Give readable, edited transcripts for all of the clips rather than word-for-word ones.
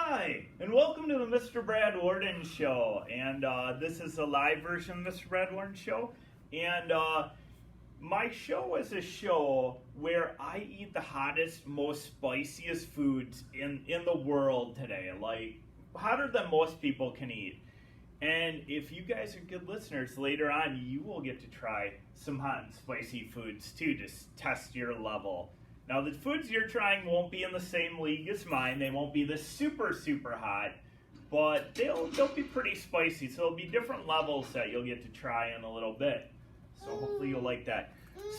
Hi, and welcome to the Mr. Brad Worden Show. And this is a live version of Mr. Brad Worden Show. And my show is a show where I eat the hottest, most spiciest foods in the world today. Like, hotter than most people can eat. And if you guys are good listeners, later on you will get to try some hot and spicy foods too, to test your level. Now, the foods you're trying won't be in the same league as mine. They won't be the super hot, but they'll be pretty spicy. So it'll be different levels that you'll get to try in a little bit. So hopefully you'll like that.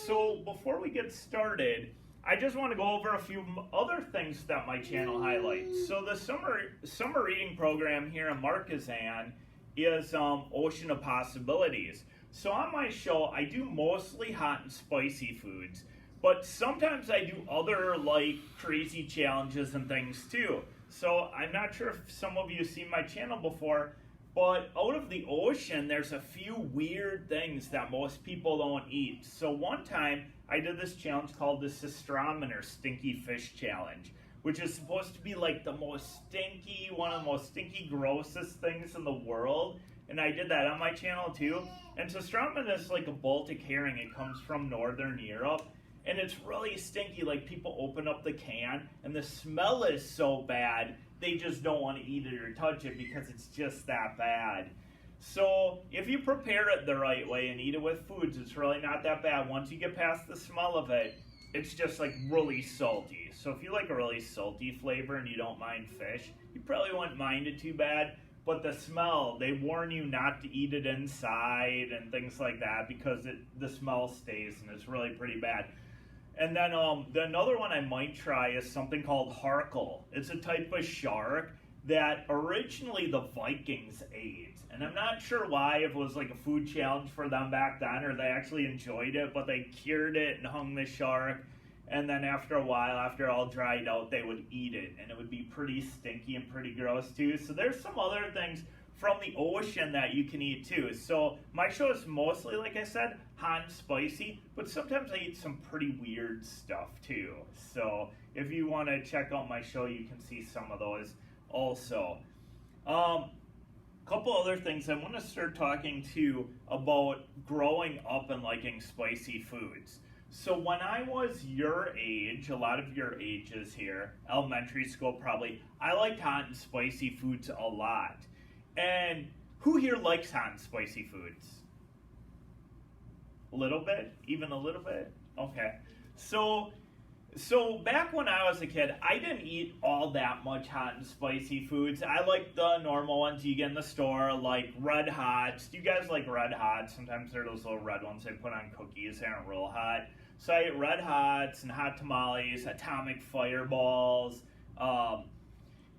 So before we get started, I just want to go over a few other things that my channel highlights. So the summer reading program here in Markesan is Ocean of Possibilities. So on my show, I do mostly hot and spicy foods. But sometimes I do other like crazy challenges and things too. So I'm not sure if some of you have seen my channel before, but out of the ocean, there's a few weird things that most people don't eat. So one time I did this challenge called the Sistrometer Stinky Fish Challenge, which is supposed to be like the most stinky, one of the most stinky, grossest things in the world. And I did that on my channel too. And Sistrometer is like a Baltic herring. It comes from Northern Europe. And it's really stinky, like people open up the can and the smell is so bad, they just don't want to eat it or touch it because it's just that bad. So if you prepare it the right way and eat it with foods, it's really not that bad. Once you get past the smell of it, it's just like really salty. So if you like a really salty flavor and you don't mind fish, you probably wouldn't mind it too bad. But the smell, they warn you not to eat it inside and things like that because the smell stays and it's really pretty bad. And then another one I might try is something called harkle. It's a type of shark that originally the Vikings ate. And I'm not sure why, if it was like a food challenge for them back then or they actually enjoyed it, but they cured it and hung the shark. And then after a while, after it all dried out, they would eat it. And it would be pretty stinky and pretty gross too. So there's some other things from the ocean that you can eat too. So my show is mostly, like I said, hot and spicy, but sometimes I eat some pretty weird stuff too. So if you want to check out my show, you can see some of those also. Couple other things I want to start talking to about growing up and liking spicy foods. So when I was your age, a lot of your ages here, elementary school probably, I liked hot and spicy foods a lot. And who here likes hot and spicy foods? A little bit? Even a little bit? Okay. So back when I was a kid, I didn't eat all that much hot and spicy foods. I liked the normal ones you get in the store, like Red Hots. Do you guys like Red Hots? Sometimes they're those little red ones they put on cookies. They aren't real hot. So I ate Red Hots and hot tamales, atomic fireballs,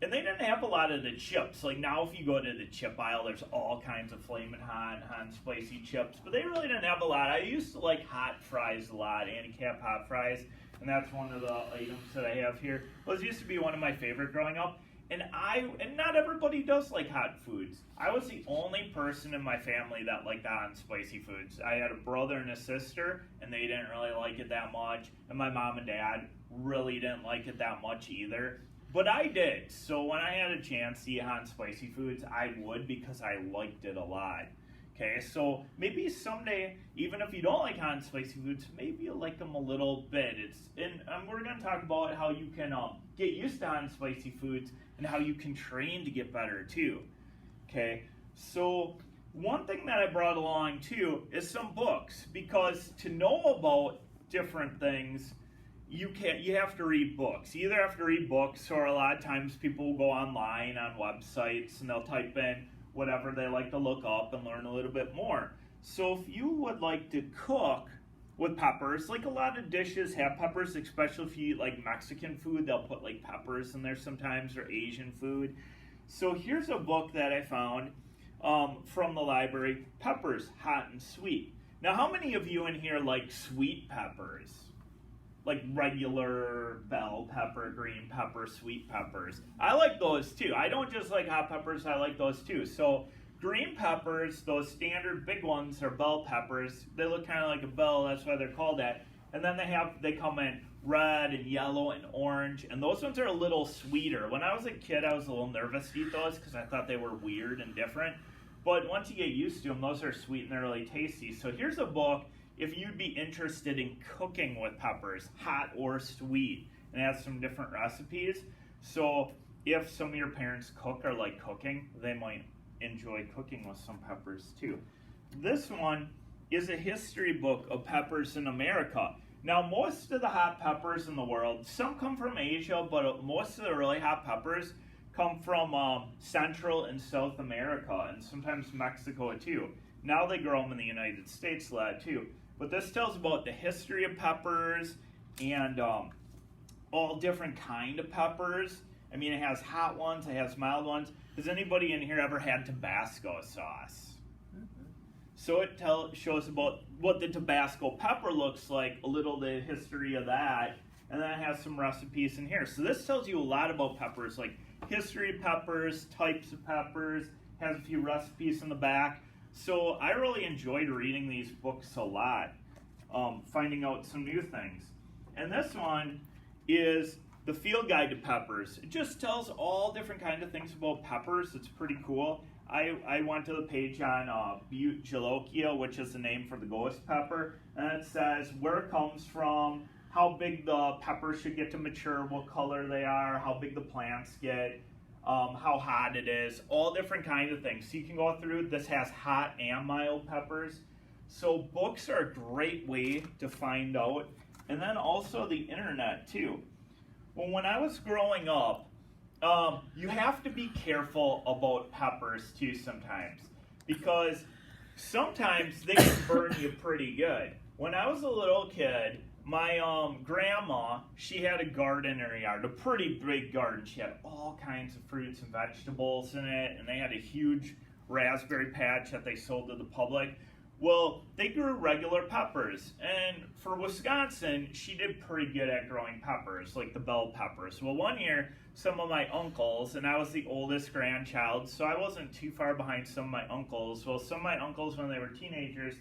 and they didn't have a lot of the chips. Like now if you go to the chip aisle, there's all kinds of flaming hot and spicy chips. But they really didn't have a lot. I used to like hot fries a lot, Anti-Cap hot fries. And that's one of the items that I have here. Those used to be one of my favorite growing up. And not everybody does like hot foods. I was the only person in my family that liked hot and spicy foods. I had a brother and a sister, and they didn't really like it that much. And my mom and dad really didn't like it that much either. But I did. So when I had a chance to eat hot and spicy foods, I would because I liked it a lot. Okay, so maybe someday, even if you don't like hot and spicy foods, maybe you'll like them a little bit. We're going to talk about how you can get used to hot and spicy foods and how you can train to get better too. Okay, so one thing that I brought along too is some books, because to know about different things, you have to read books. You either have to read books, or a lot of times people will go online on websites and they'll type in whatever they like to look up and learn a little bit more. So if you would like to cook with peppers, like a lot of dishes have peppers, especially if you eat like Mexican food, they'll put like peppers in there sometimes, or Asian food. So here's a book that I found from the library, Peppers, Hot and Sweet. Now how many of you in here like sweet peppers? Like regular bell pepper, green pepper, sweet peppers. I like those too. I don't just like hot peppers, I like those too. So green peppers, those standard big ones, are bell peppers. They look kind of like a bell, that's why they're called that. And then they come in red and yellow and orange, and those ones are a little sweeter. When I was a kid, I was a little nervous to eat those because I thought they were weird and different. But once you get used to them, those are sweet and they're really tasty. So here's a book if you'd be interested in cooking with peppers, hot or sweet, and it has some different recipes. So if some of your parents cook or like cooking, they might enjoy cooking with some peppers too. This one is a history book of peppers in America. Now, most of the hot peppers in the world, some come from Asia, but most of the really hot peppers come from Central and South America, and sometimes Mexico too. Now they grow them in the United States a lot too. But this tells about the history of peppers and all different kind of peppers. I mean, it has hot ones, it has mild ones. Has anybody in here ever had Tabasco sauce? So it shows about what the Tabasco pepper looks like, a little the history of that, and then it has some recipes in here. So this tells you a lot about peppers, like history of peppers, types of peppers, has a few recipes in the back. So I really enjoyed reading these books a lot, finding out some new things. And this one is the Field Guide to Peppers. It just tells all different kinds of things about peppers. It's pretty cool. I went to the page on Butte Jalokia, which is the name for the ghost pepper, and it says where it comes from, how big the peppers should get to mature, what color they are, how big the plants get, how hot it is, all different kinds of things. So you can go through, this has hot and mild peppers. So books are a great way to find out, and then also the internet too. Well, when I was growing up, you have to be careful about peppers too sometimes, because sometimes they can burn you pretty good. When I was a little kid, my grandma, she had a garden in her yard, a pretty big garden. She had all kinds of fruits and vegetables in it, and they had a huge raspberry patch that they sold to the public. Well, they grew regular peppers, and for Wisconsin, she did pretty good at growing peppers, like the bell peppers. Well, one year, some of my uncles, and I was the oldest grandchild, so I wasn't too far behind some of my uncles. Well, some of my uncles, when they were teenagers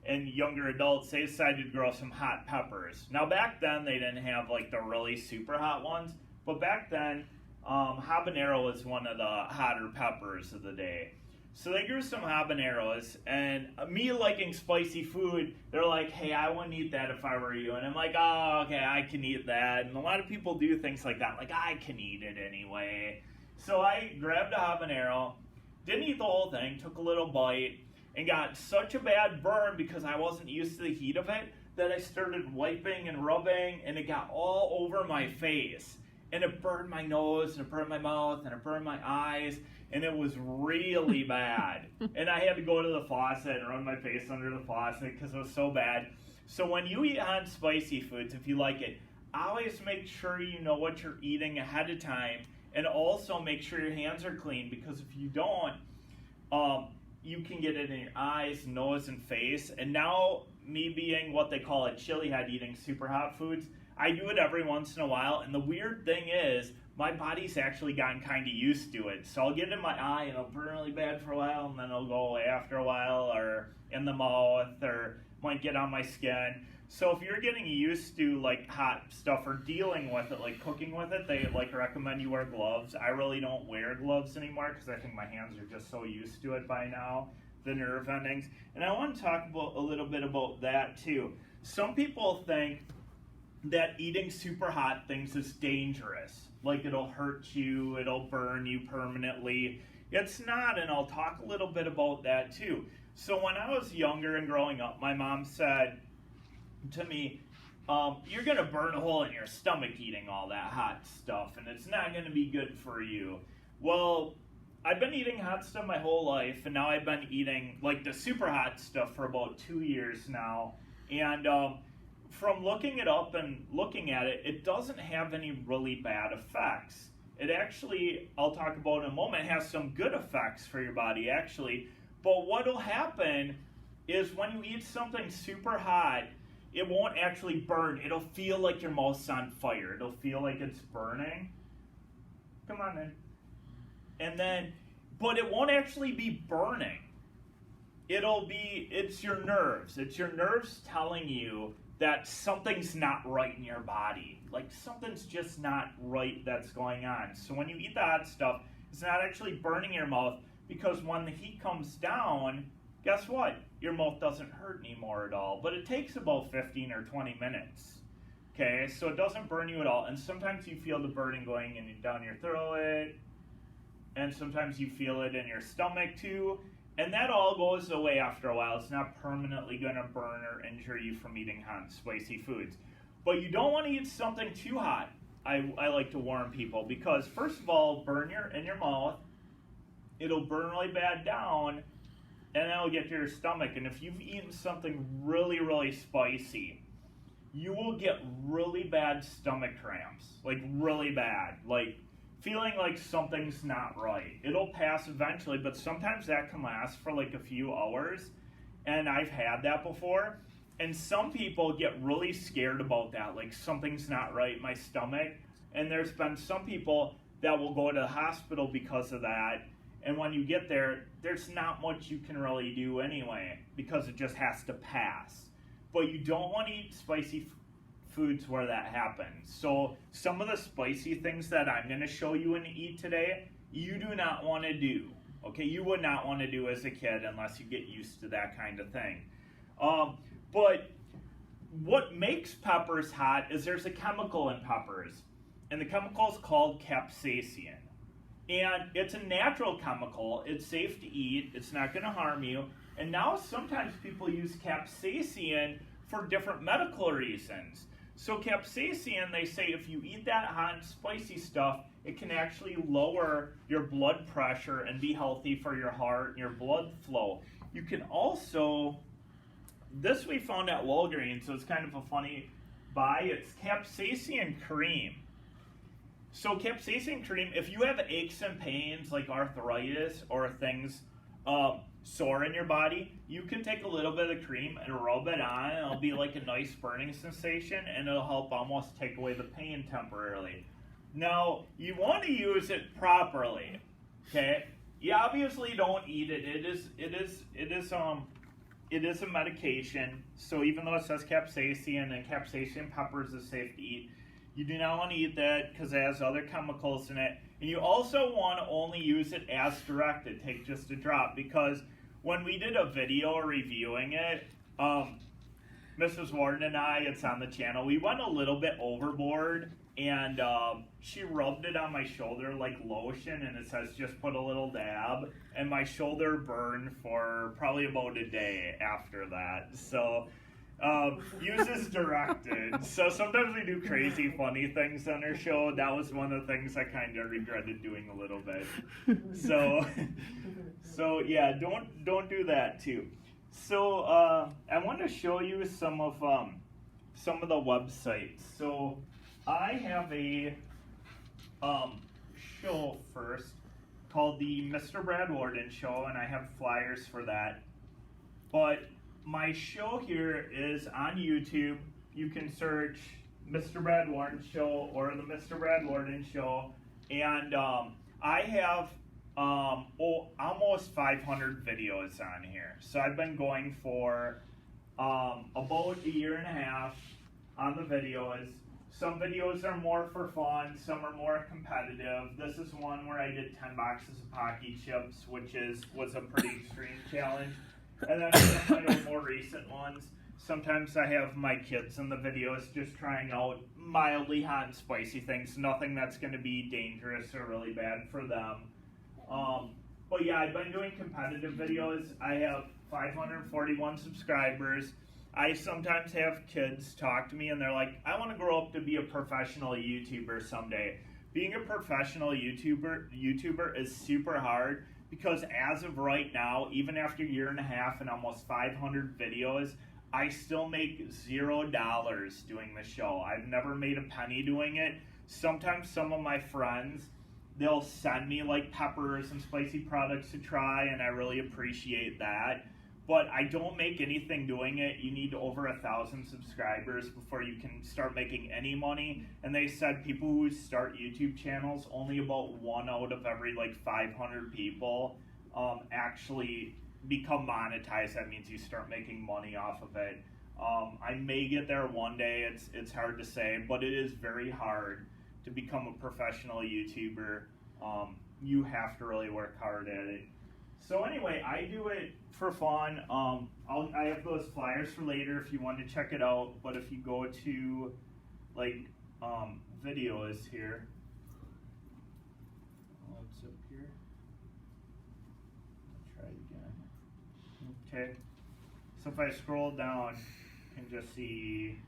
and younger adults, they decided to grow some hot peppers. Now, back then, they didn't have like the really super hot ones, but back then, habanero was one of the hotter peppers of the day. So they grew some habaneros, and me liking spicy food, they're like, hey, I wouldn't eat that if I were you. And I'm like, oh, okay, I can eat that. And a lot of people do things like that, like, I can eat it anyway. So I grabbed a habanero, didn't eat the whole thing, took a little bite, and got such a bad burn because I wasn't used to the heat of it that I started wiping and rubbing, and it got all over my face. And it burned my nose, and it burned my mouth, and it burned my eyes, and it was really bad. And I had to go to the faucet and run my face under the faucet because it was so bad. So when you eat hot spicy foods, if you like it, always make sure you know what you're eating ahead of time, and also make sure your hands are clean, because if you don't, you can get it in your eyes, nose, and face. And now, me being what they call a chili head, eating super hot foods, I do it every once in a while, and the weird thing is, my body's actually gotten kind of used to it. So I'll get it in my eye, and it'll burn really bad for a while, and then it'll go away after a while, or in the mouth, or might get on my skin. So if you're getting used to like hot stuff or dealing with it, like cooking with it, they like recommend you wear gloves. I really don't wear gloves anymore because I think my hands are just so used to it by now, the nerve endings. And I want to talk about a little bit about that too. Some people think that eating super hot things is dangerous. Like it'll hurt you, it'll burn you permanently. It's not, and I'll talk a little bit about that too. So when I was younger and growing up, my mom said to me, you're going to burn a hole in your stomach eating all that hot stuff, and it's not going to be good for you. Well, I've been eating hot stuff my whole life, and now I've been eating like the super hot stuff for about 2 years now. And from looking it up and looking at it, it doesn't have any really bad effects. It actually, I'll talk about in a moment, has some good effects for your body actually. But what will happen is when you eat something super hot, it won't actually burn. It'll feel like your mouth's on fire. It'll feel like it's burning. Come on in. And then, but it won't actually be burning. It's your nerves. It's your nerves telling you that something's not right in your body. Like something's just not right that's going on. So when you eat the hot stuff, it's not actually burning your mouth, because when the heat comes down, guess what? Your mouth doesn't hurt anymore at all. But it takes about 15 or 20 minutes. Okay, so it doesn't burn you at all. And sometimes you feel the burning going down your throat, and sometimes you feel it in your stomach too. And that all goes away after a while. It's not permanently going to burn or injure you from eating hot and spicy foods. But you don't want to eat something too hot, I like to warn people, because first of all, in your mouth, it'll burn really bad down, and then it'll get to your stomach. And if you've eaten something really, really spicy, you will get really bad stomach cramps, like really bad, like feeling like something's not right. It'll pass eventually, but sometimes that can last for like a few hours, and I've had that before. And some people get really scared about that, like something's not right in my stomach. And there's been some people that will go to the hospital because of that. And when you get there, there's not much you can really do anyway, because it just has to pass. But you don't want to eat spicy foods where that happens. So some of the spicy things that I'm going to show you and eat today, you do not want to do. Okay, you would not want to do as a kid unless you get used to that kind of thing. But what makes peppers hot is there's a chemical in peppers, and the chemical is called capsaicin. And it's a natural chemical. It's safe to eat. It's not going to harm you. And now sometimes people use capsaicin for different medical reasons. So capsaicin, they say if you eat that hot and spicy stuff, it can actually lower your blood pressure and be healthy for your heart and your blood flow. You can also, this we found at Walgreens, so it's kind of a funny buy. It's capsaicin cream. So capsaicin cream, if you have aches and pains like arthritis or things sore in your body, you can take a little bit of cream and rub it on, and it'll be like a nice burning sensation, and it'll help almost take away the pain temporarily. Now, you want to use it properly, okay? You obviously don't eat it. It is a medication. So even though it says capsaicin and capsaicin peppers is safe to eat, you do not want to eat that because it has other chemicals in it. And you also want to only use it as directed. Take just a drop, because when we did a video reviewing it, Mrs. Worden and I, it's on the channel, we went a little bit overboard, and she rubbed it on my shoulder like lotion, and it says just put a little dab, and my shoulder burned for probably about a day after that. So use as directed. So sometimes we do crazy funny things on our show. That was one of the things I kind of regretted doing a little bit. So yeah, don't do that too. So I want to show you some of the websites. So I have a show first called the Mr. Brad Worden Show, and I have flyers for that. But my show here is on YouTube. You can search Mr. Brad Worden Show or the Mr. Brad Worden Show, and I have almost 500 videos on here. So I've been going for about a year and a half on the videos. Some videos are more for fun, some are more competitive. This is one where I did 10 boxes of Pocky Chips, which was a pretty extreme challenge. And then some of my more recent ones, sometimes I have my kids in the videos just trying out mildly hot and spicy things, nothing that's going to be dangerous or really bad for them. But yeah, I've been doing competitive videos. I have 541 subscribers. I sometimes have kids talk to me and they're like, I want to grow up to be a professional YouTuber someday. Being a professional YouTuber is super hard, because as of right now, even after a year and a half and almost 500 videos, I still make $0 doing the show. I've never made a penny doing it. Sometimes some of my friends, they'll send me like peppers and spicy products to try, and I really appreciate that. But I don't make anything doing it. You need over 1,000 subscribers before you can start making any money. And they said people who start YouTube channels, only about 1 out of every like 500 people actually become monetized. That means you start making money off of it. I may get there one day. It's hard to say, but it is very hard to become a professional YouTuber. You have to really work hard at it. So anyway, I do it for fun. I have those flyers for later if you want to check it out. But if you go to like videos here, what's up here? Try it again. Okay. So if I scroll down, you can just see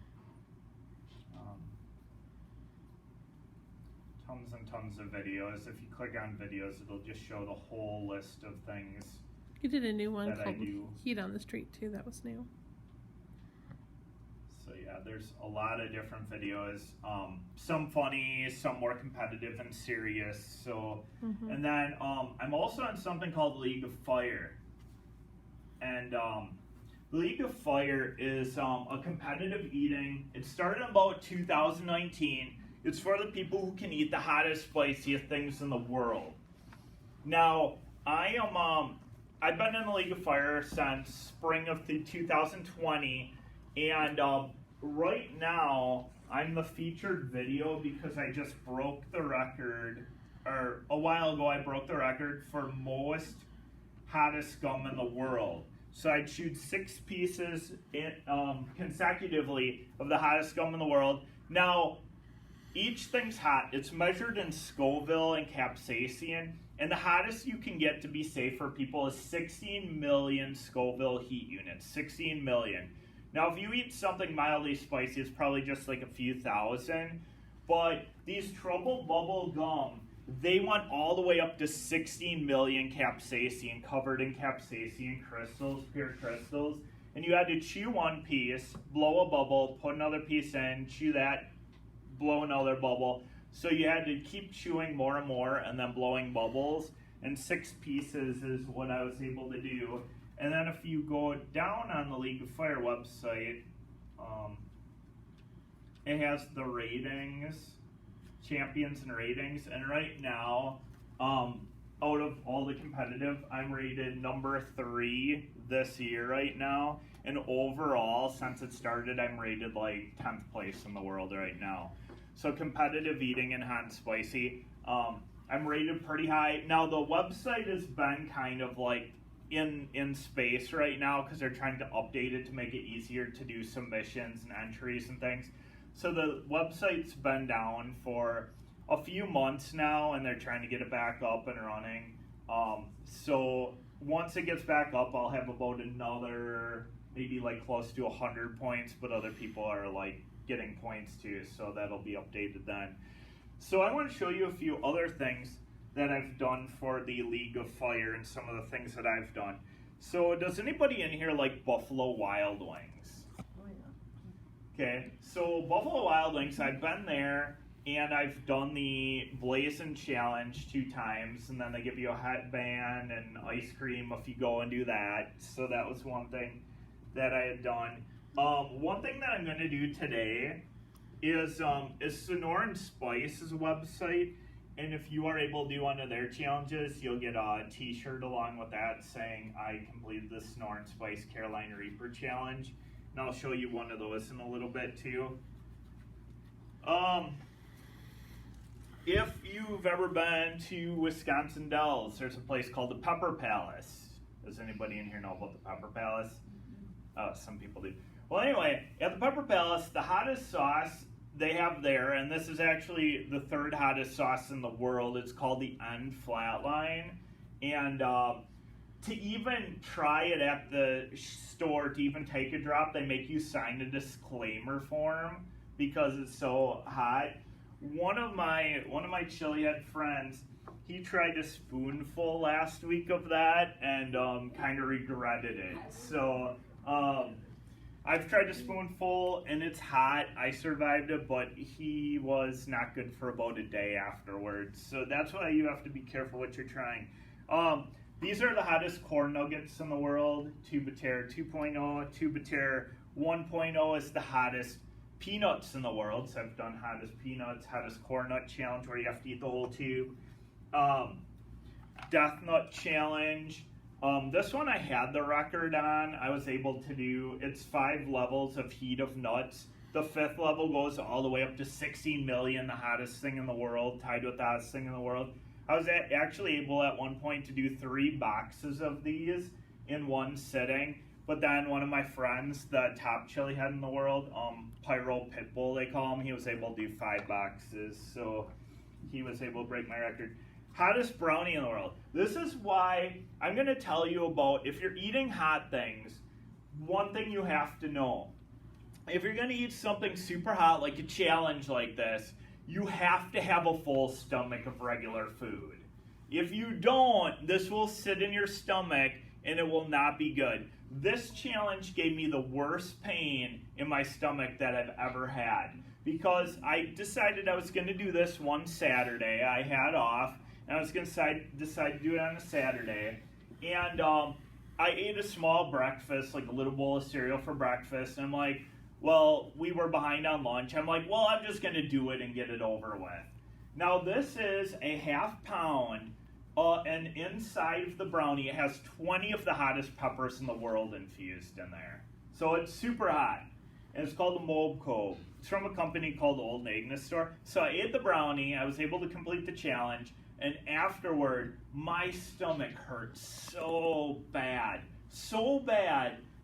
tons and tons of videos. If you click on videos, it'll just show the whole list of things. You did a new one that called Heat on the Street too. That was new. So yeah, there's a lot of different videos. Some funny, some more competitive and serious. So, and then I'm also on something called League of Fire. And League of Fire is a competitive eating. It started in about 2019. It's for the people who can eat the hottest, spiciest things in the world. Now, I've been in the League of Fire since spring of 2020, and right now I'm the featured video because I just broke the record, or a while ago I broke the record for most hottest gum in the world. So I chewed 6 pieces consecutively of the hottest gum in the world. Now, each thing's hot. It's measured in Scoville and Capsaicin, and the hottest you can get to be safe for people is 16 million Scoville heat units. 16 million. Now, if you eat something mildly spicy, it's probably just like a few thousand. But these Trouble Bubble gum, they went all the way up to 16 million capsaicin, covered in capsaicin crystals, pure crystals. And you had to chew one piece, blow a bubble, put another piece in, chew that, blow another bubble. So you had to keep chewing more and more and then blowing bubbles. And 6 pieces is what I was able to do. And then if you go down on the League of Fire website, it has the ratings, champions and ratings. And right now, out of all the competitive, I'm rated number 3 this year right now. And overall, since it started, I'm rated like 10th place in the world right now. So competitive eating and hot and spicy, I'm rated pretty high. Now the website has been kind of like in space right now because they're trying to update it to make it easier to do submissions and entries and things. So the website's been down for a few months now, and they're trying to get it back up and running. So once it gets back up, I'll have about another maybe like close to 100 points, but other people are like getting points too, so that'll be updated then. So I want to show you a few other things that I've done for the League of Fire and some of the things that I've done. So does anybody in here like Buffalo Wild Wings? Oh yeah. Okay, so Buffalo Wild Wings, I've been there and I've done the Blazin' Challenge 2 times, and then they give you a headband and ice cream if you go and do that. So that was one thing that I had done. One thing that I'm going to do today is Sonora and Spice is a website, and if you are able to do one of their challenges, you'll get a t-shirt along with that saying I completed the Sonora and Spice Carolina Reaper Challenge, and I'll show you one of those in a little bit too. If you've ever been to Wisconsin Dells, there's a place called the Pepper Palace. Does anybody in here know about the Pepper Palace? Some people do. Well, anyway, at the Pepper Palace, the hottest sauce they have there, and this is actually the 3rd hottest sauce in the world, it's called the End Flatline. And to even try it at the store, to even take a drop, they make you sign a disclaimer form because it's so hot. One of my chilihead friends, he tried a spoonful last week of that and kind of regretted it. So I've tried a spoonful and it's hot. I survived it, but he was not good for about a day afterwards. So that's why you have to be careful what you're trying. These are the hottest corn nuggets in the world. Tubaterre 2.0, Tubaterre 1.0 is the hottest peanuts in the world. So I've done hottest peanuts, hottest corn nut challenge where you have to eat the whole tube. Death Nut Challenge. This one I had the record on. I was able to do, it's 5 levels of heat of nuts. The 5th level goes all the way up to 16 million, the hottest thing in the world, tied with the hottest thing in the world. I was actually able at one point to do 3 boxes of these in one sitting. But then one of my friends, the top chili head in the world, Pyro Pitbull they call him, he was able to do 5 boxes. So he was able to break my record. Hottest brownie in the world. This is why I'm going to tell you about, if you're eating hot things, one thing you have to know. If you're going to eat something super hot, like a challenge like this, you have to have a full stomach of regular food. If you don't, this will sit in your stomach and it will not be good. This challenge gave me the worst pain in my stomach that I've ever had, because I decided I was going to do this one Saturday. I had off, and I was going to decide to do it on a Saturday. And I ate a small breakfast, like a little bowl of cereal for breakfast. And I'm like, well, we were behind on lunch. I'm like, well, I'm just going to do it and get it over with. Now, this is a half pound, and inside of the brownie, it has 20 of the hottest peppers in the world infused in there. So it's super hot. And it's called the Mob Cove. It's from a company called Old Agnes Store. So I ate the brownie. I was able to complete the challenge. And afterward, my stomach hurt so bad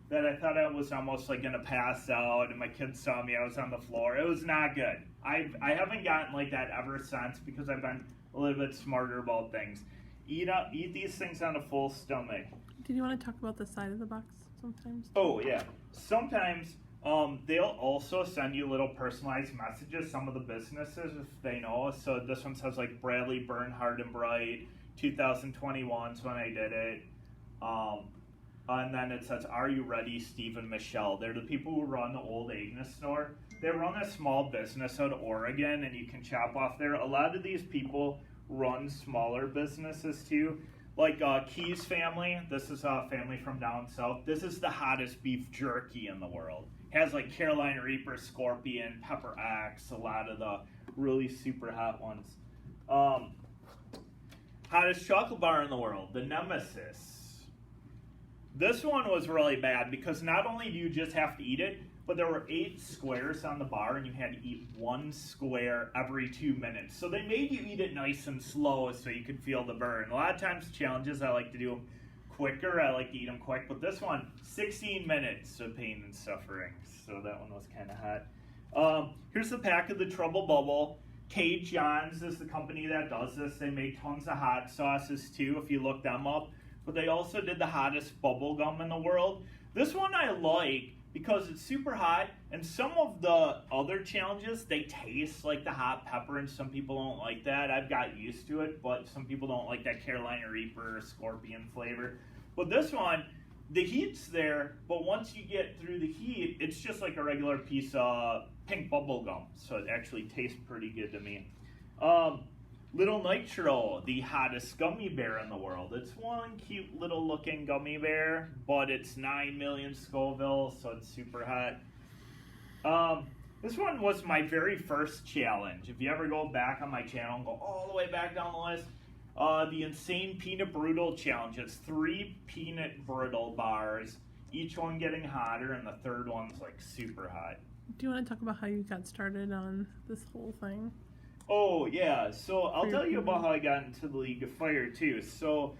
that I thought I was almost like going to pass out, and my kids saw me, I was on the floor. It was not good. I haven't gotten like that ever since, because I've been a little bit smarter about things. Eat these things on a full stomach. Did you want to talk about the side of the box sometimes? Oh, yeah. Sometimes they'll also send you little personalized messages, some of the businesses, if they know. So this one says like Bradley Bernhard and Bright, 2021 is when I did it. And then it says, are you ready, Steve and Michelle? They're the people who run the Old Agnes Store. They run a small business out of Oregon, and you can shop off there. A lot of these people run smaller businesses too. Like Key's family, this is a family from down south. This is the hottest beef jerky in the world. Has like Carolina Reaper, Scorpion, Pepper Axe, a lot of the really super hot ones. Hottest chocolate bar in the world, the Nemesis. This one was really bad because not only do you just have to eat it, but there were 8 squares on the bar and you had to eat 1 square every 2 minutes. So they made you eat it nice and slow so you could feel the burn. A lot of times challenges, I like to do them quicker. I like to eat them quick. But this one, 16 minutes of pain and suffering. So that one was kind of hot. Here's the pack of the Trouble Bubble. K. John's is the company that does this. They make tons of hot sauces too, if you look them up. But they also did the hottest bubble gum in the world. This one I like because it's super hot, and some of the other challenges, they taste like the hot pepper, and some people don't like that. I've got used to it, but some people don't like that Carolina Reaper or Scorpion flavor. But this one, the heat's there, but once you get through the heat, it's just like a regular piece of pink bubble gum. So it actually tastes pretty good to me. Little Nitro, the hottest gummy bear in the world. It's one cute little looking gummy bear, but it's 9 million Scoville, so it's super hot. This one was my very first challenge. If you ever go back on my channel and go all the way back down the list, the Insane Peanut Brittle Challenge. It's 3 peanut brittle bars, each one getting hotter, and the third one's like super hot. Do you want to talk about how you got started on this whole thing? Oh, yeah. So I'll tell you about how I got into the League of Fire, too. So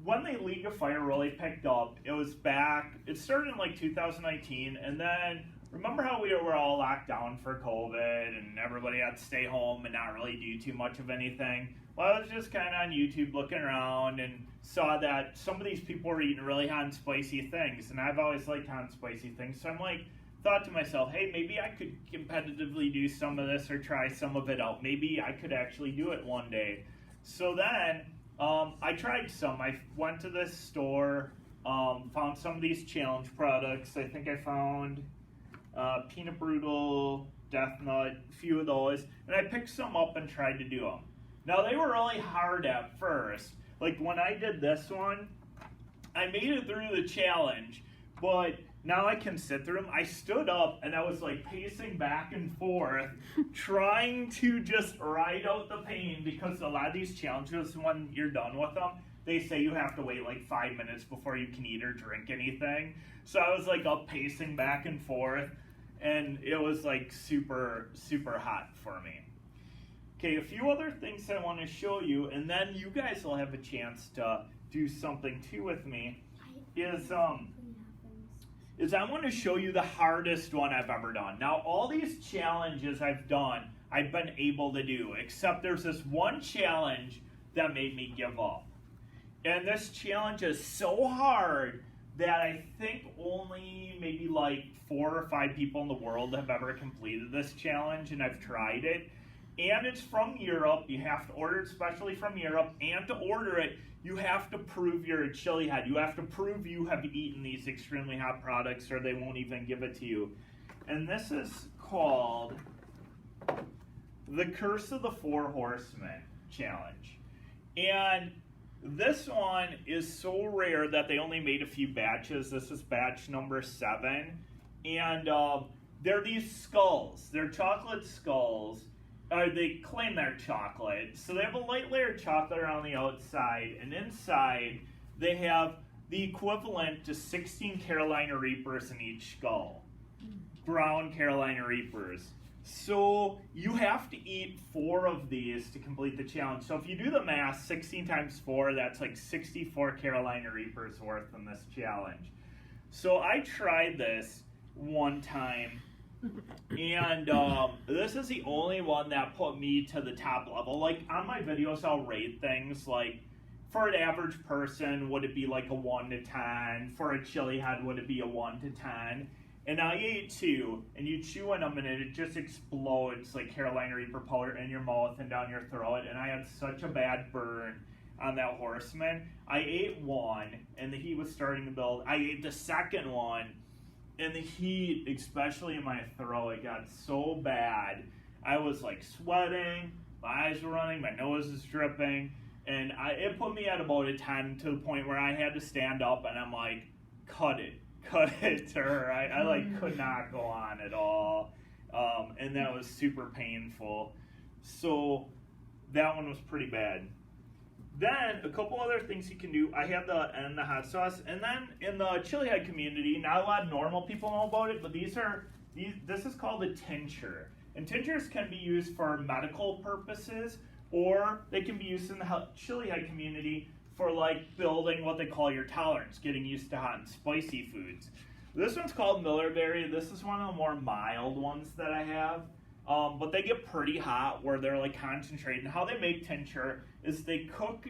when the League of Fire really picked up, it started in like 2019, and then remember how we were all locked down for COVID, and everybody had to stay home and not really do too much of anything? Well, I was just kind of on YouTube looking around and saw that some of these people were eating really hot and spicy things, and I've always liked hot and spicy things, so I'm like, thought to myself, hey, maybe I could competitively do some of this or try some of it out. Maybe I could actually do it one day. So then I tried some. I went to this store, found some of these challenge products. I think I found Peanut Brutal, Death Nut, a few of those, and I picked some up and tried to do them. Now, they were really hard at first. Like, when I did this one, I made it through the challenge, but now I can sit through them. I stood up and I was like pacing back and forth, trying to just ride out the pain, because a lot of these challenges, when you're done with them, they say you have to wait like 5 minutes before you can eat or drink anything. So I was like up pacing back and forth, and it was like super, super hot for me. Okay, a few other things I want to show you, and then you guys will have a chance to do something too with me, is I want to show you the hardest one I've ever done. Now, all these challenges I've done, I've been able to do, except there's this one challenge that made me give up. And this challenge is so hard that I think only maybe like 4 or 5 people in the world have ever completed this challenge, and I've tried it. And it's from Europe. You have to order it specially from Europe, and to order it, you have to prove you're a chili head. You have to prove you have eaten these extremely hot products, or they won't even give it to you. And this is called the Curse of the 4 Horsemen Challenge. And this one is so rare that they only made a few batches. This is batch number 7. And they're these skulls. They're chocolate skulls. They claim they're chocolate. So they have a light layer of chocolate around the outside, and inside they have the equivalent to 16 Carolina Reapers in each skull. Brown Carolina Reapers. So you have to eat 4 of these to complete the challenge. So if you do the math, 16 times 4, that's like 64 Carolina Reapers worth in this challenge. So I tried this one time, and this is the only one that put me to the top level. Like, on my videos, I'll rate things like, for an average person, would it be like a 1 to 10? For a chili head, would it be a 1 to 10? And I ate 2, and you chew in them, and it just explodes like Carolina Reaper powder in your mouth and down your throat. And I had such a bad burn on that horseman. I ate 1, and the heat was starting to build. I ate the second one, and the heat, especially in my throat, it got so bad. I was like sweating, my eyes were running, my nose is dripping, and it put me at about a 10 to the point where I had to stand up, and I'm like, cut it to her. I like could not go on at all, and that was super painful. So that one was pretty bad. Then, a couple other things you can do. I have the hot sauce. And then, in the chili head community, not a lot of normal people know about it, but this is called a tincture. And tinctures can be used for medical purposes, or they can be used in the chili head community for, like, building what they call your tolerance, getting used to hot and spicy foods. This one's called Millerberry. This is one of the more mild ones that I have. But they get pretty hot where they're like concentrated. And how they make tincture is they cook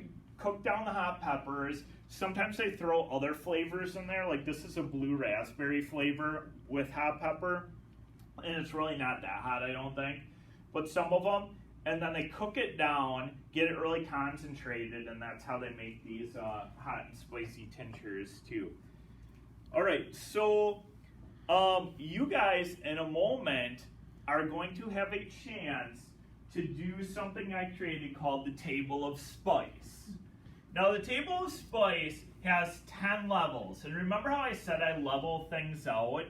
down the hot peppers. Sometimes they throw other flavors in there. Like, this is a blue raspberry flavor with hot pepper. And it's really not that hot, I don't think. But some of them. And then they cook it down, get it really concentrated, and that's how they make these hot and spicy tinctures too. All right, so you guys in a moment are going to have a chance to do something I created called the Table of Spice. Now, the Table of Spice has 10 levels. And remember how I said I level things out?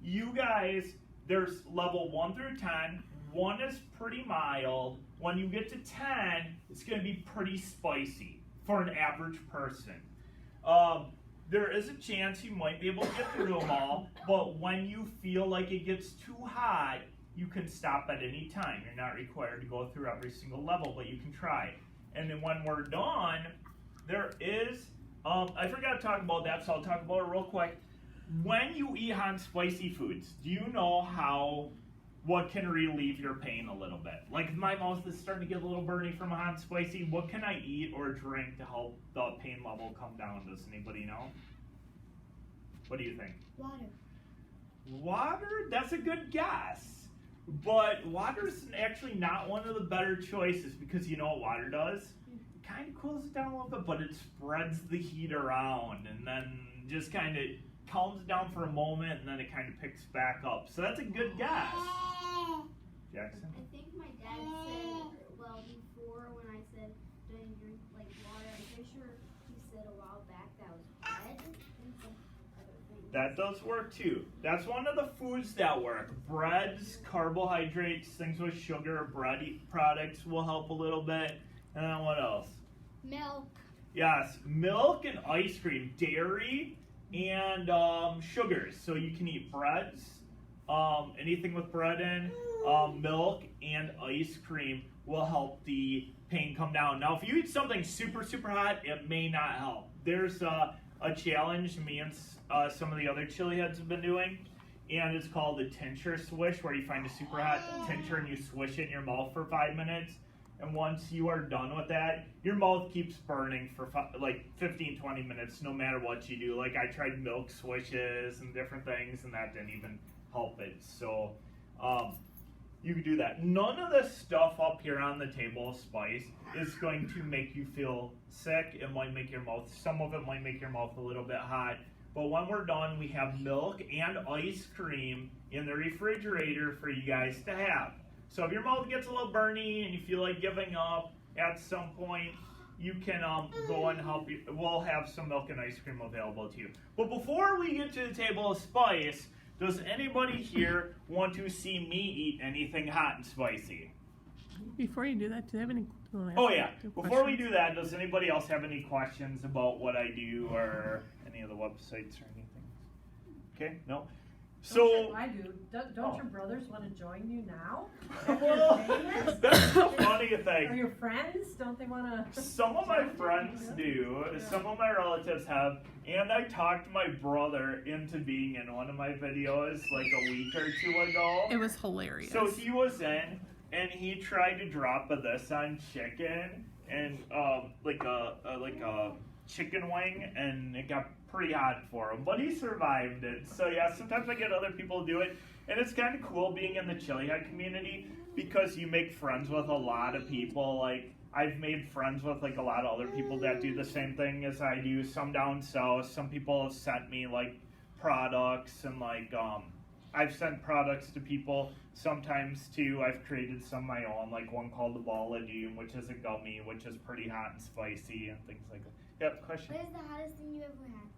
You guys, there's level 1 through 10. 1 is pretty mild. When you get to 10, it's going to be pretty spicy for an average person. There is a chance you might be able to get through them all, but when you feel like it gets too hot, you can stop at any time. You're not required to go through every single level, but you can try. And then when we're done, there is, I forgot to talk about that, so I'll talk about it real quick. When you eat hot and spicy foods, do you know what can relieve your pain a little bit? Like, if my mouth is starting to get a little burny from a hot and spicy, what can I eat or drink to help the pain level come down? Does anybody know? What do you think? Water. Water? That's a good guess. But water's actually not one of the better choices, because you know what water does? It kind of cools it down a little bit, but it spreads the heat around and then just kind of calms down for a moment, and then it kind of picks back up. So that's a good guess. Jackson? I think my dad said, well, before when I said don't drink like water, I'm pretty sure he said a while back that was bread and some other things. That does work too. That's one of the foods that work. Breads, carbohydrates, things with sugar, bread products will help a little bit. And then what else? Milk. Yes, milk and ice cream, dairy and sugars. So you can eat breads, anything with bread in, milk and ice cream will help the pain come down. Now, if you eat something super, super hot, it may not help. There's a challenge me and some of the other chili heads have been doing, and it's called the tincture swish, where you find a super hot tincture and you swish it in your mouth for 5 minutes. And once you are done with that, your mouth keeps burning for like 15-20 minutes no matter what you do. Like I tried milk swishes and different things, and that didn't even help it. So you can do that. None of the stuff up here on the table of spice is going to make you feel sick. It might make your mouth, some of it might make your mouth a little bit hot. But when we're done, we have milk and ice cream in the refrigerator for you guys to have. So if your mouth gets a little burny and you feel like giving up at some point, you can go and help you. We'll have some milk and ice cream available to you. But before we get to the table of spice, does anybody here want to see me eat anything hot and spicy? Before you do that, do you have any? Oh yeah. Before we do that, does anybody else have any questions about what I do or any of the websites or anything? Okay, no. So I do. Don't your brothers want to join you now? Well, that's the funny thing. Are your friends? Don't they want to? Some of my friends do. Some of my relatives have. And I talked my brother into being in one of my videos like a week or two ago. It was hilarious. So he was in, and he tried to drop this on chicken and like a chicken wing, and it got pretty hot for him, but he survived it. So yeah, sometimes I get other people to do it, and it's kind of cool being in the chili head community because you make friends with a lot of people. Like I've made friends with like a lot of other people that do the same thing as I do. Some down south, some people have sent me like products, and like I've sent products to people sometimes too. I've created some of my own, like one called the Ball of Doom, which is a gummy, which is pretty hot and spicy and things like that. Yep, question. What is the hottest thing you ever had?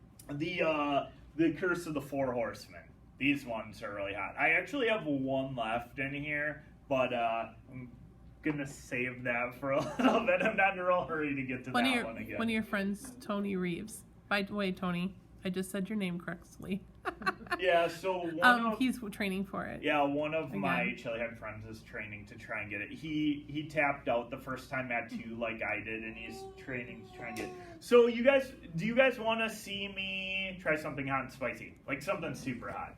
The Curse of the Four Horsemen. These ones are really hot. I actually have one left in here, but I'm gonna save that for a little bit. I'm not in a real hurry to get to that one again. One of your friends, Tony Reeves. By the way, Tony, I just said your name correctly. Yeah, so he's training for it. Yeah, one of my chili head friends is training to try and get it. He tapped out the first time at 2 like I did, and he's training to try and get it. So do you guys want to see me try something hot and spicy? Like something super hot?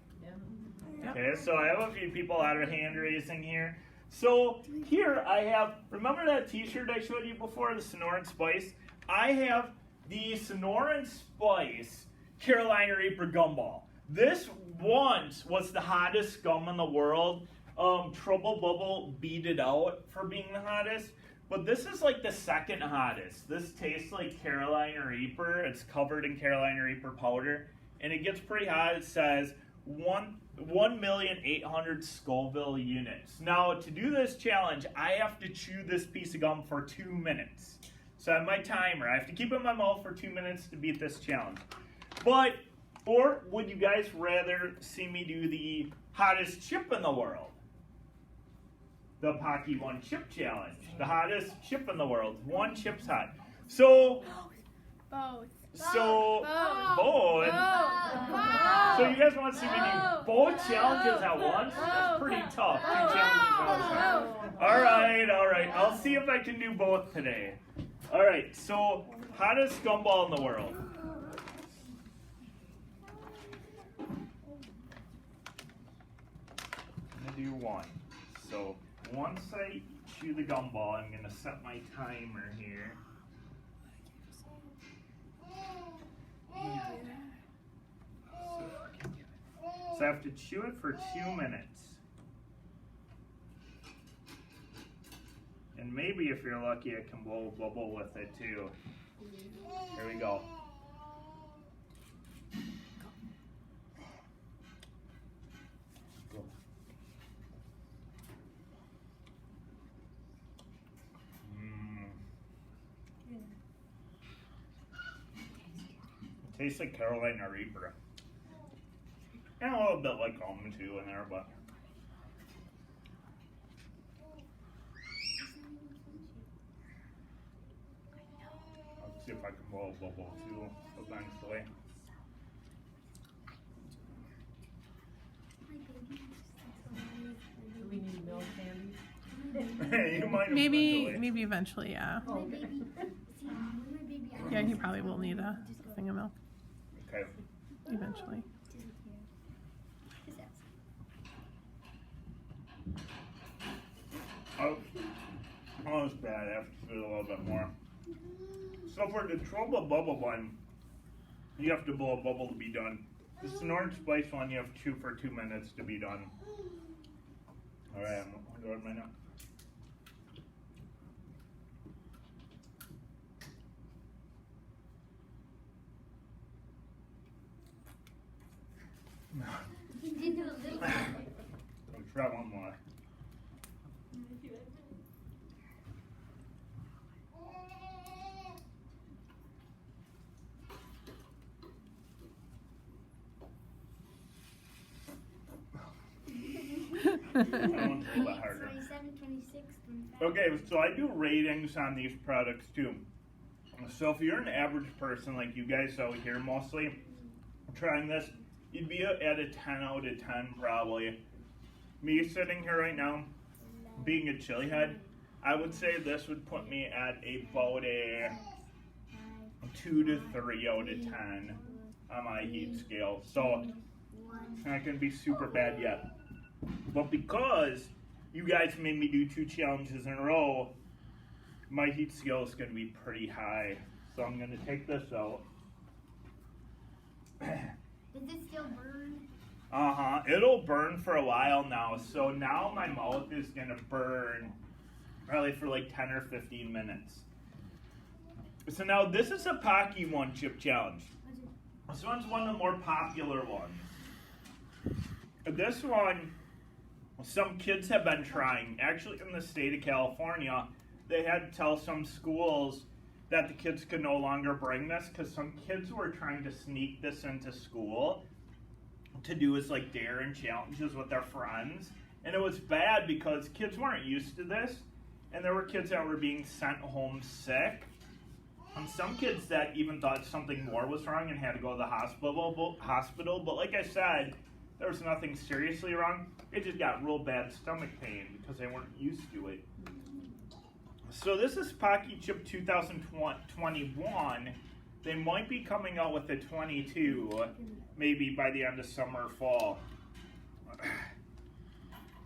Yeah. Okay, so I have a few people that are hand raising here. So here I have, remember that t-shirt I showed you before, the Sonora and Spice? I have the Sonora and Spice Carolina Reaper Gumball. This once was the hottest gum in the world. Trouble Bubble beat it out for being the hottest. But this is like the second hottest. This tastes like Carolina Reaper. It's covered in Carolina Reaper powder. And it gets pretty hot. It says 1,800,000 Scoville units. Now, to do this challenge, I have to chew this piece of gum for 2 minutes. So I have my timer. I have to keep it in my mouth for 2 minutes to beat this challenge. Or would you guys rather see me do the hottest chip in the world? The Pocky One Chip Challenge. The hottest chip in the world. One chip's hot. So, Both. So you guys want to see me do both challenges at once? That's pretty tough. 2 challenges at once. All right. I'll see if I can do both today. All right, so hottest gumball in the world. I'm going to do one. So once I chew the gumball, I'm going to set my timer here. So I have to chew it for 2 minutes. And maybe if you're lucky, I can blow a bubble with it too. Here we go. It tastes like Carolina Reaper. And a little bit like almond too in there, but. See if I can blow a bubble too eventually. Do we need milk candy? You might Maybe eventually. eventually, yeah. My baby, see, when my baby Yeah, he probably will need a thing of milk Okay. eventually. Oh, it's bad. I have to do a little bit more. So for the trouble bubble one, you have to blow a bubble to be done. This is an orange spice one. You have to chew for 2 minutes to be done. All right, I'm going to go right now. He did do a little bit. I'll try one more. That one's a little bit harder. 27, 26, 25. Okay, so I do ratings on these products too. So if you're an average person like you guys out here mostly trying this, you'd be at a 10 out of 10 probably. Me sitting here right now, being a chili head, I would say this would put me at about a 2 to 3 out of 10 on my heat scale. So it's not going to be super bad yet. But because you guys made me do 2 challenges in a row, my heat scale is going to be pretty high. So I'm going to take this out. Does it still burn? Uh-huh. It'll burn for a while now. So now my mouth is going to burn probably for like 10 or 15 minutes. So now this is a Pocky One Chip Challenge. This one's one of the more popular ones. This one, some kids have been trying. Actually, in the state of California, they had to tell some schools that the kids could no longer bring this because some kids were trying to sneak this into school to do as like dare and challenges with their friends. And it was bad because kids weren't used to this, and there were kids that were being sent home sick. And some kids that even thought something more was wrong and had to go to the hospital. But like I said, there was nothing seriously wrong. They just got real bad stomach pain because they weren't used to it. So this is Pocky Chip 2021. They might be coming out with a 22, maybe by the end of summer or fall.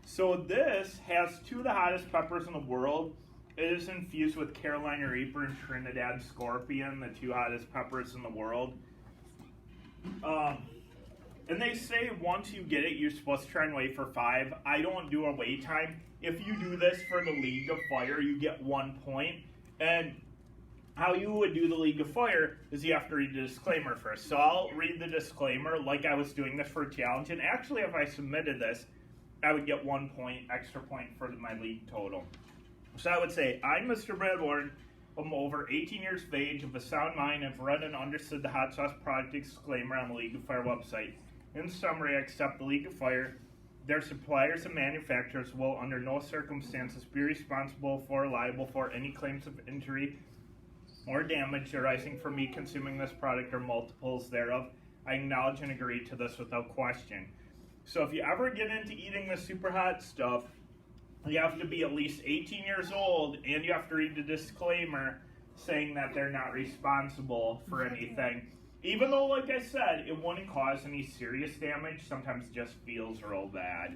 So this has 2 of the hottest peppers in the world. It is infused with Carolina Reaper and Trinidad Scorpion, the 2 hottest peppers in the world. And they say once you get it, you're supposed to try and wait for 5. I don't do a wait time. If you do this for the League of Fire, you get 1 point. And how you would do the League of Fire is you have to read the disclaimer first. So I'll read the disclaimer like I was doing this for a challenge. And actually, if I submitted this, I would get 1 point, extra point for my league total. So I would say, I'm Mr. Brad Worden. I'm over 18 years of age, of a sound mind, and have read and understood the hot sauce product disclaimer on the League of Fire website. In summary, I accept the League of Fire. Their suppliers and manufacturers will under no circumstances be responsible for or liable for any claims of injury or damage arising from me consuming this product or multiples thereof. I acknowledge and agree to this without question. So if you ever get into eating the super hot stuff, you have to be at least 18 years old, and you have to read the disclaimer saying that they're not responsible for anything. Even though, like I said, it wouldn't cause any serious damage, sometimes it just feels real bad.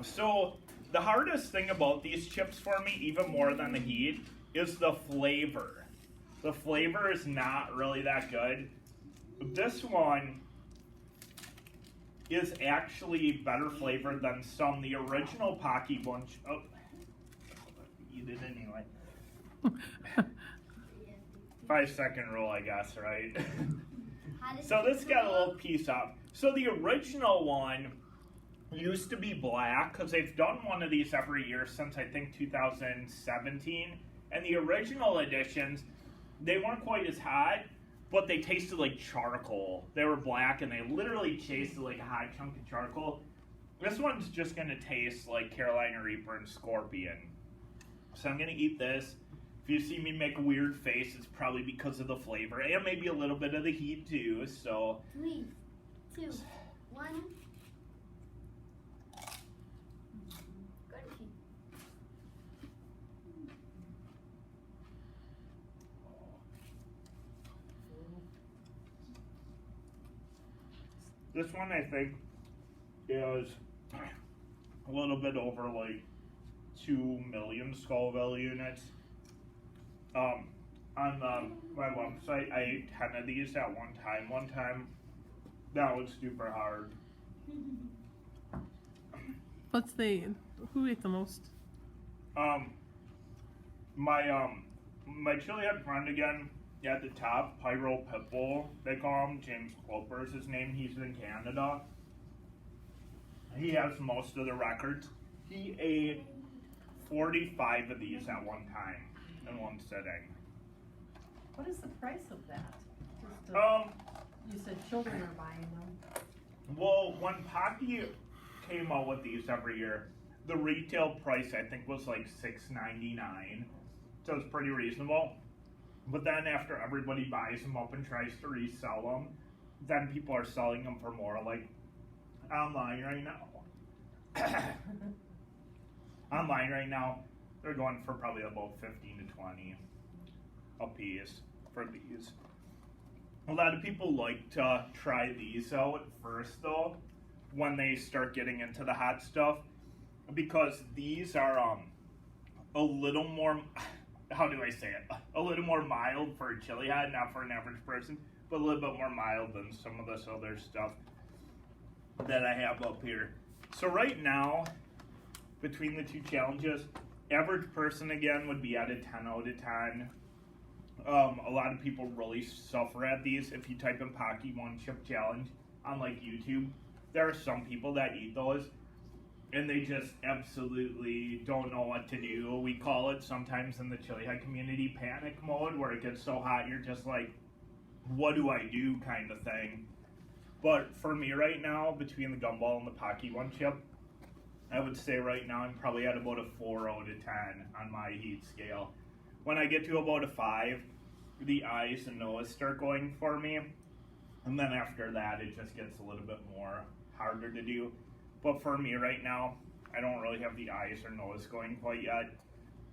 So the hardest thing about these chips for me, even more than the heat, is the flavor. The flavor is not really that good. This one is actually better flavored than some. The original Pocky Bunch. Oh, eat it anyway. 5-second rule, I guess, right? So this got a little piece up. So the original one used to be black because they've done one of these every year since I think 2017. And the original editions, they weren't quite as hot, but they tasted like charcoal. They were black and they literally tasted like a hot chunk of charcoal. This one's just gonna taste like Carolina Reaper and Scorpion. So I'm gonna eat this. If If you see me make a weird face, it's probably because of the flavor and maybe a little bit of the heat too. So 3, 2, 1. Good. this one I think is a little bit over like 2 million Scoville units. On my website, I ate 10 of these at one time. One time, that was super hard. Who ate the most? My chili head friend again at the top, Pyro Pitbull, they call him. James Cloper is his name. He's in Canada. He has most of the records. He ate 45 of these at one time in one sitting. What is the price of that? Just, you said children are buying them. Well, when Pocky came out with these every year, the retail price I think was like $6.99, so it's pretty reasonable. But then after everybody buys them up and tries to resell them, then people are selling them for more. Like online right now, they're going for probably about 15 to 20 a piece for these. A lot of people like to try these out first though, when they start getting into the hot stuff, because these are a little more, how do I say it? A little more mild for a chili head, not for an average person, but a little bit more mild than some of this other stuff that I have up here. So right now, between the two challenges, average person again would be at a 10 out of 10. A lot of people really suffer at these. If you type in Pocky One Chip Challenge on like YouTube, there are some people that eat those and they just absolutely don't know what to do. We call it sometimes in the chili head community panic mode, where it gets so hot you're just like, what do I do kind of thing. But for me right now, between the Gumball and the Pocky One Chip, I would say right now I'm probably at about a 4 out of 10 on my heat scale. When I get to about a 5, the eyes and nose start going for me. And then after that, it just gets a little bit more harder to do. But for me right now, I don't really have the eyes or nose going quite yet.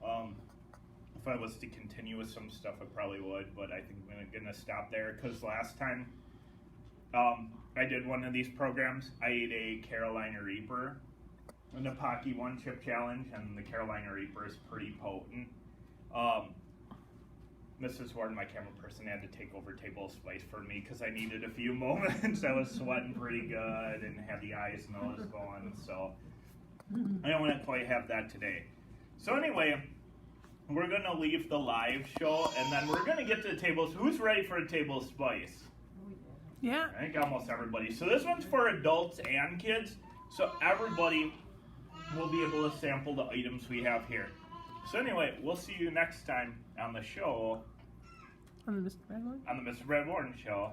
If I was to continue with some stuff, I probably would, but I think I'm gonna stop there, because last time I did one of these programs, I ate a Carolina Reaper in the Pocky One Chip Challenge, and the Carolina Reaper is pretty potent. Mrs. Worden, my camera person, had to take over table spice for me because I needed a few moments. I was sweating pretty good and had the eyes and nose going, so I don't want to quite have that today. So anyway, we're going to leave the live show, and then we're going to get to the tables. Who's ready for a table spice? Yeah. I think almost everybody. So this one's for adults and kids, so everybody will be able to sample the items we have here. So anyway, we'll see you next time on the show. On the Mr. Brad Warden? On the Mr. Brad Warden Show.